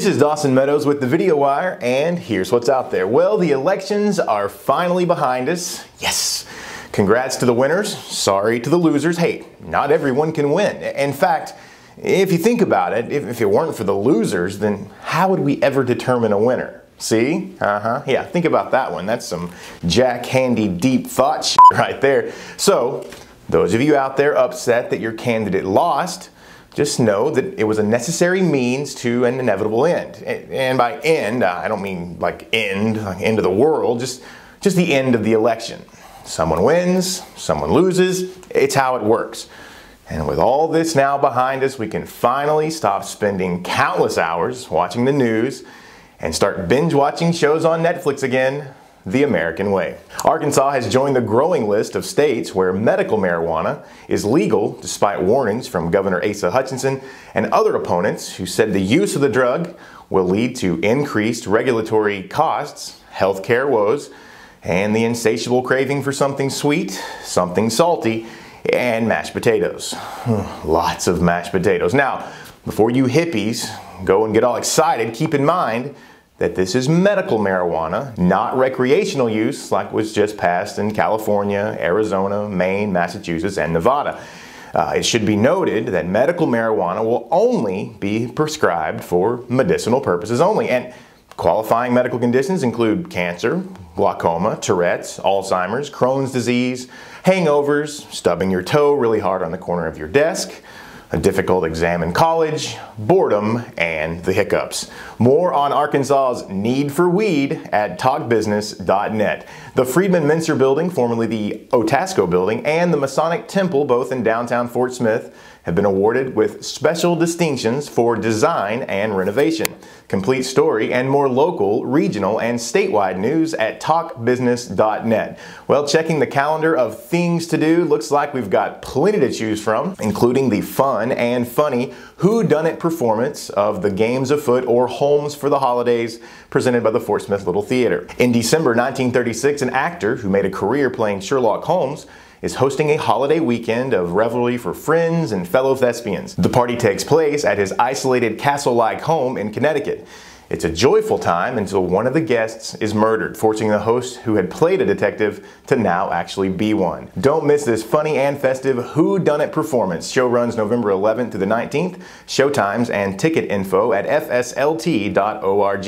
This is Dawson Meadows with the Video Wire, and here's what's out there. Well, the elections are finally behind us. Yes! Congrats to the winners, sorry to the losers. Hey, not everyone can win. In fact, if you think about it, if it weren't for the losers, then how would we ever determine a winner? See? Yeah, think about that one. That's some jack-handy deep thought shit right there. So, those of you out there upset that your candidate lost, just know that it was a necessary means to an inevitable end. And by end, I don't mean like end of the world, just the end of the election. Someone wins, someone loses, it's how it works. And with all this now behind us, we can finally stop spending countless hours watching the news and start binge watching shows on Netflix again, the American way. Arkansas has joined the growing list of states where medical marijuana is legal despite warnings from Governor Asa Hutchinson and other opponents who said the use of the drug will lead to increased regulatory costs, healthcare woes, and the insatiable craving for something sweet, something salty, and mashed potatoes. Lots of mashed potatoes. Now, before you hippies go and get all excited, keep in mind that this is medical marijuana, not recreational use like was just passed in California, Arizona, Maine, Massachusetts, and Nevada. It should be noted that medical marijuana will only be prescribed for medicinal purposes only, and qualifying medical conditions include cancer, glaucoma, Tourette's, Alzheimer's, Crohn's disease, hangovers, stubbing your toe really hard on the corner of your desk, a difficult exam in college, boredom, and the hiccups. More on Arkansas's need for weed at talkbusiness.net. The Friedman-Mincer Building, formerly the Otasco Building, and the Masonic Temple, both in downtown Fort Smith, have been awarded with special distinctions for design and renovation. Complete story and more local, regional, and statewide news at talkbusiness.net. Well, checking the calendar of things to do, looks like we've got plenty to choose from, including the fun and funny whodunit performance of The Games Afoot or Holmes for the Holidays, presented by the Fort Smith Little Theater. In December 1936, an actor who made a career playing Sherlock Holmes is hosting a holiday weekend of revelry for friends and fellow thespians. The party takes place at his isolated castle-like home in Connecticut. It's a joyful time until one of the guests is murdered, forcing the host who had played a detective to now actually be one. Don't miss this funny and festive whodunit performance. Show runs November 11th to the 19th. Showtimes and ticket info at fslt.org.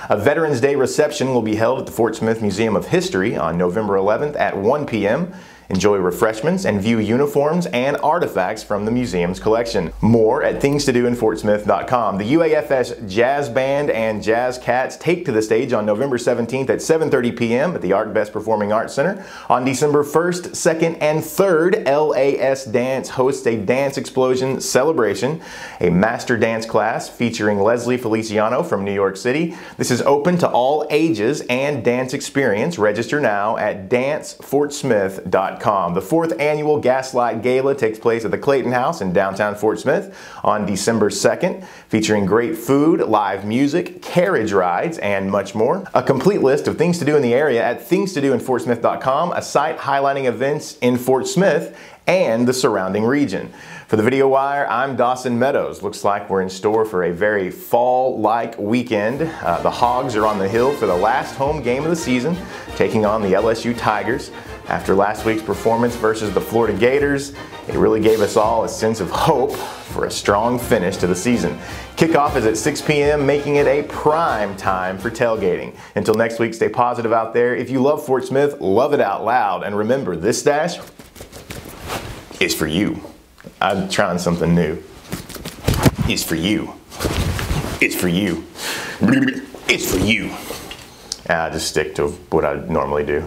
A Veterans Day reception will be held at the Fort Smith Museum of History on November 11th at 1 p.m. Enjoy refreshments and view uniforms and artifacts from the museum's collection. More at thingstodoinfortsmith.com. The UAFS Jazz Band and Jazz Cats take to the stage on November 17th at 7:30 p.m. at the ArcVest Performing Arts Center. On December 1st, 2nd, and 3rd, LAS Dance hosts a Dance Explosion celebration, a master dance class featuring Leslie Feliciano from New York City. This is open to all ages and dance experience. Register now at dancefortsmith.com. The 4th annual Gaslight Gala takes place at the Clayton House in downtown Fort Smith on December 2nd, featuring great food, live music, carriage rides, and much more. A complete list of things to do in the area at thingstodoinfortsmith.com, a site highlighting events in Fort Smith and the surrounding region. For the Video Wire, I'm Dawson Meadows. Looks like we're in store for a very fall-like weekend. The Hogs are on the hill for the last home game of the season, taking on the LSU Tigers. After last week's performance versus the Florida Gators, it really gave us all a sense of hope for a strong finish to the season. Kickoff is at 6 p.m., making it a prime time for tailgating. Until next week, stay positive out there. If you love Fort Smith, love it out loud. And remember, this stash is for you. I'm trying something new. It's for you. It's for you. It's for you. Just stick to what I normally do.